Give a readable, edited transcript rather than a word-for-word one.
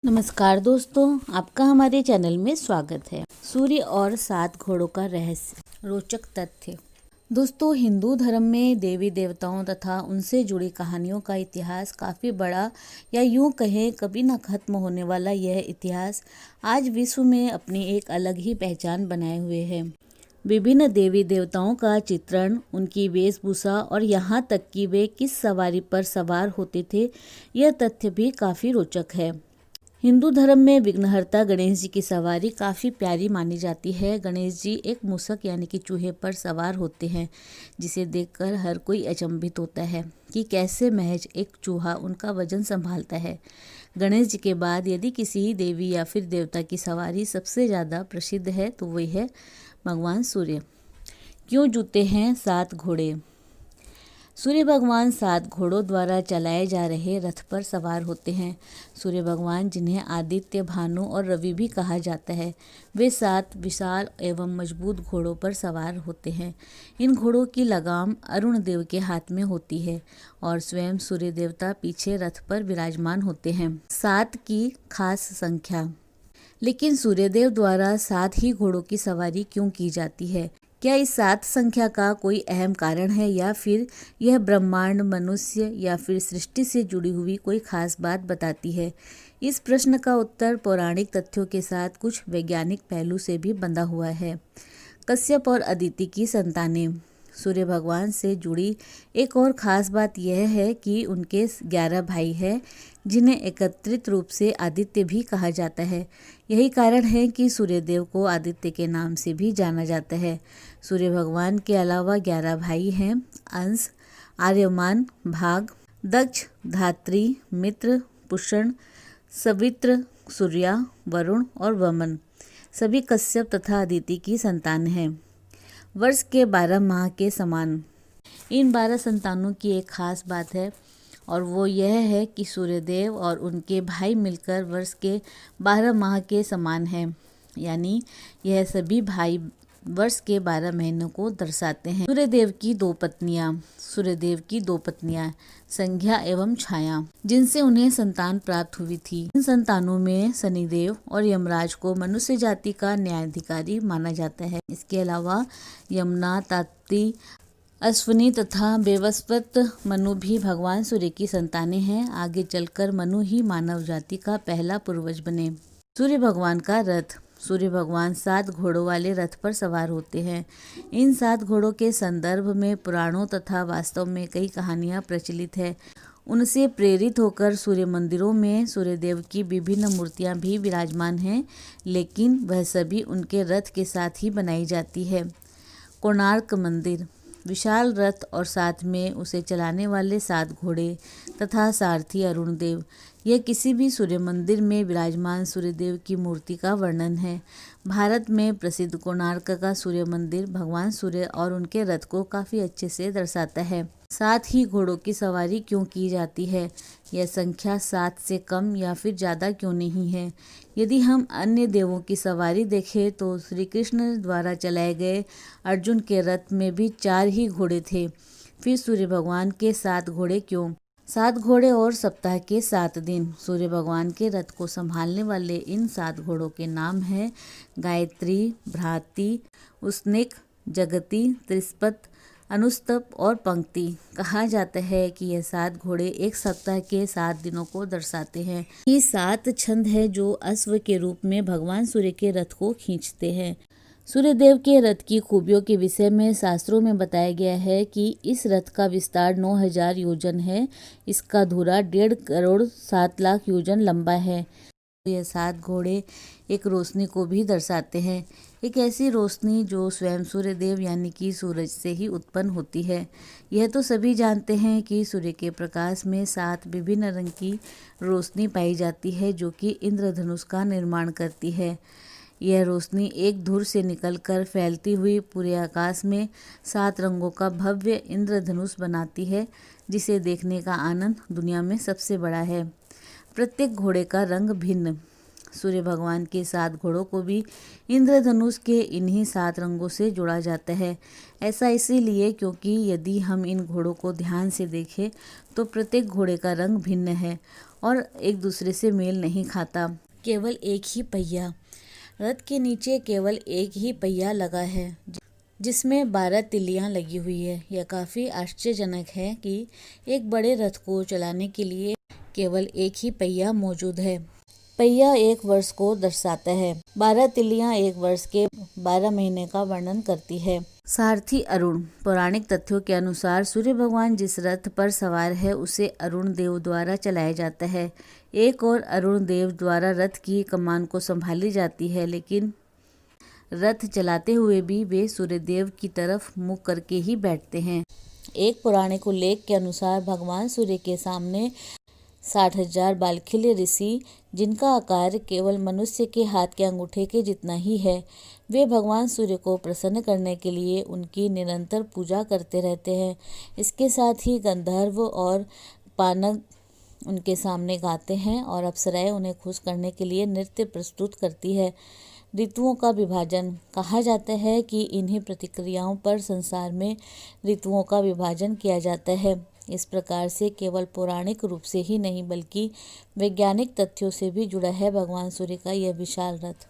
नमस्कार दोस्तों, आपका हमारे चैनल में स्वागत है। सूर्य और 7 घोड़ों का रहस्य, रोचक तथ्य। दोस्तों, हिंदू धर्म में देवी देवताओं तथा उनसे जुड़ी कहानियों का इतिहास काफ़ी बड़ा, या यूँ कहें कभी न खत्म होने वाला यह इतिहास आज विश्व में अपनी एक अलग ही पहचान बनाए हुए है। विभिन्न देवी देवताओं का चित्रण, उनकी वेशभूषा और यहाँ तक कि वे किस सवारी पर सवार होते थे, यह तथ्य भी काफ़ी रोचक है। हिंदू धर्म में विघ्नहर्ता गणेश जी की सवारी काफ़ी प्यारी मानी जाती है। गणेश जी एक मूषक यानी कि चूहे पर सवार होते हैं, जिसे देखकर हर कोई अचंभित होता है कि कैसे महज एक चूहा उनका वजन संभालता है। गणेश जी के बाद यदि किसी देवी या फिर देवता की सवारी सबसे ज़्यादा प्रसिद्ध है तो वही है भगवान सूर्य। क्यों जूते हैं 7 घोड़े? सूर्य भगवान 7 घोड़ों द्वारा चलाए जा रहे रथ पर सवार होते हैं। सूर्य भगवान, जिन्हें आदित्य, भानु और रवि भी कहा जाता है, वे 7 विशाल एवं मजबूत घोड़ों पर सवार होते हैं। इन घोड़ों की लगाम अरुण देव के हाथ में होती है और स्वयं सूर्य देवता पीछे रथ पर विराजमान होते हैं। 7 की खास संख्या। लेकिन सूर्यदेव द्वारा 7 ही घोड़ों की सवारी क्यों की जाती है? क्या इस 7 संख्या का कोई अहम कारण है, या फिर यह ब्रह्मांड, मनुष्य या फिर सृष्टि से जुड़ी हुई कोई खास बात बताती है? इस प्रश्न का उत्तर पौराणिक तथ्यों के साथ कुछ वैज्ञानिक पहलू से भी बंधा हुआ है। कश्यप और अदिति की संतानें। सूर्य भगवान से जुड़ी एक और ख़ास बात यह है कि उनके 11 भाई हैं, जिन्हें एकत्रित रूप से आदित्य भी कहा जाता है। यही कारण है कि सूर्यदेव को आदित्य के नाम से भी जाना जाता है। सूर्य भगवान के अलावा 11 भाई हैं: अंश, आर्यमान, भाग, दक्ष, धात्री, मित्र, पुष्ण, सवित्र, सूर्या, वरुण और वमन। सभी कश्यप तथा अदिति की संतान हैं। वर्ष के 12 माह के समान। इन 12 संतानों की एक खास बात है, और वो यह है कि सूर्यदेव और उनके भाई मिलकर वर्ष के 12 माह के समान हैं, यानी यह सभी भाई वर्ष के 12 महीनों को दर्शाते हैं। सूर्यदेव की 2 पत्नियां संध्या एवं छाया, जिनसे उन्हें संतान प्राप्त हुई थी। इन संतानों में शनिदेव और यमराज को मनुष्य जाति का न्यायाधिकारी माना जाता है। इसके अलावा यमुना, ताप्ती, अश्विनी तथा बेवस्वत मनु भी भगवान सूर्य की संतानें हैं। आगे चलकर मनु ही मानव जाति का पहला पूर्वज बने। सूर्य भगवान का रथ। सूर्य भगवान 7 घोड़ों वाले रथ पर सवार होते हैं। इन 7 घोड़ों के संदर्भ में पुराणों तथा वास्तव में कई कहानियां प्रचलित है। उनसे प्रेरित होकर सूर्य मंदिरों में सूर्यदेव की विभिन्न मूर्तियां भी विराजमान हैं, लेकिन वह सभी उनके रथ के साथ ही बनाई जाती है। कोणार्क मंदिर। विशाल रथ और साथ में उसे चलाने वाले 7 घोड़े तथा सारथी अरुण देव, यह किसी भी सूर्य मंदिर में विराजमान सूर्यदेव की मूर्ति का वर्णन है। भारत में प्रसिद्ध कोणार्क का सूर्य मंदिर भगवान सूर्य और उनके रथ को काफ़ी अच्छे से दर्शाता है। 7 ही घोड़ों की सवारी क्यों की जाती है? यह संख्या 7 से कम या फिर ज़्यादा क्यों नहीं है? यदि हम अन्य देवों की सवारी देखें तो श्री कृष्ण द्वारा चलाए गए अर्जुन के रथ में भी 4 ही घोड़े थे। फिर सूर्य भगवान के 7 घोड़े क्यों? 7 घोड़े और सप्ताह के 7 दिन। सूर्य भगवान के रथ को संभालने वाले इन 7 घोड़ों के नाम हैं गायत्री, भ्राति, उष्णिक, जगती, त्रिस्पत, अनुस्तप और पंक्ति। कहा जाता है कि यह 7 घोड़े एक सप्ताह के 7 दिनों को दर्शाते हैं। ये 7 छंद है जो अश्व के रूप में भगवान सूर्य के रथ को खींचते हैं। सूर्यदेव के रथ की खूबियों के विषय में शास्त्रों में बताया गया है कि इस रथ का विस्तार 9000 योजन है। इसका धुरा 1.5 करोड़ 7 लाख योजन लंबा है। यह 7 घोड़े एक रोशनी को भी दर्शाते हैं, एक ऐसी रोशनी जो स्वयं सूर्यदेव यानी कि सूरज से ही उत्पन्न होती है। यह तो सभी जानते हैं कि सूर्य के प्रकाश में 7 विभिन्न रंग की रोशनी पाई जाती है, जो कि इंद्रधनुष का निर्माण करती है। यह रोशनी एक धुर से निकलकर फैलती हुई पूरे आकाश में 7 रंगों का भव्य इंद्रधनुष बनाती है, जिसे देखने का आनंद दुनिया में सबसे बड़ा है। प्रत्येक घोड़े का रंग भिन्न। सूर्य भगवान के 7 घोड़ों को भी इंद्रधनुष के इन्हीं 7 रंगों से जोड़ा जाता है। ऐसा इसीलिए क्योंकि यदि हम इन घोड़ों को ध्यान से देखें तो प्रत्येक घोड़े का रंग भिन्न है और एक दूसरे से मेल नहीं खाता। केवल एक ही पहिया। रथ के नीचे केवल एक ही पहिया लगा है जिसमें 12 तिल्लियां लगी हुई है। यह काफी आश्चर्यजनक है कि एक बड़े रथ को चलाने के लिए केवल एक ही पहिया मौजूद है। पहिया एक वर्ष को दर्शाता है। 12 तिल्लियां एक वर्ष के 12 महीने का वर्णन करती है। सारथी अरुण। पौराणिक तथ्यों के अनुसार सूर्य भगवान जिस रथ पर सवार है उसे अरुण देव द्वारा चलाया जाता है। एक और अरुण देव द्वारा रथ की कमान को संभाली जाती है, लेकिन रथ चलाते हुए भी वे सूर्यदेव की तरफ मुख करके ही बैठते हैं। एक पौराणिक उल्लेख के अनुसार भगवान सूर्य के सामने 60,000 बालखिल्य ऋषि, जिनका आकार केवल मनुष्य के हाथ के अंगूठे के जितना ही है, वे भगवान सूर्य को प्रसन्न करने के लिए उनकी निरंतर पूजा करते रहते हैं। इसके साथ ही गंधर्व और पानग उनके सामने गाते हैं और अप्सराएं उन्हें खुश करने के लिए नृत्य प्रस्तुत करती है। ऋतुओं का विभाजन। कहा जाता है कि इन्हीं प्रतिक्रियाओं पर संसार में ऋतुओं का विभाजन किया जाता है। इस प्रकार से केवल पौराणिक रूप से ही नहीं बल्कि वैज्ञानिक तथ्यों से भी जुड़ा है भगवान सूर्य का यह विशाल रथ।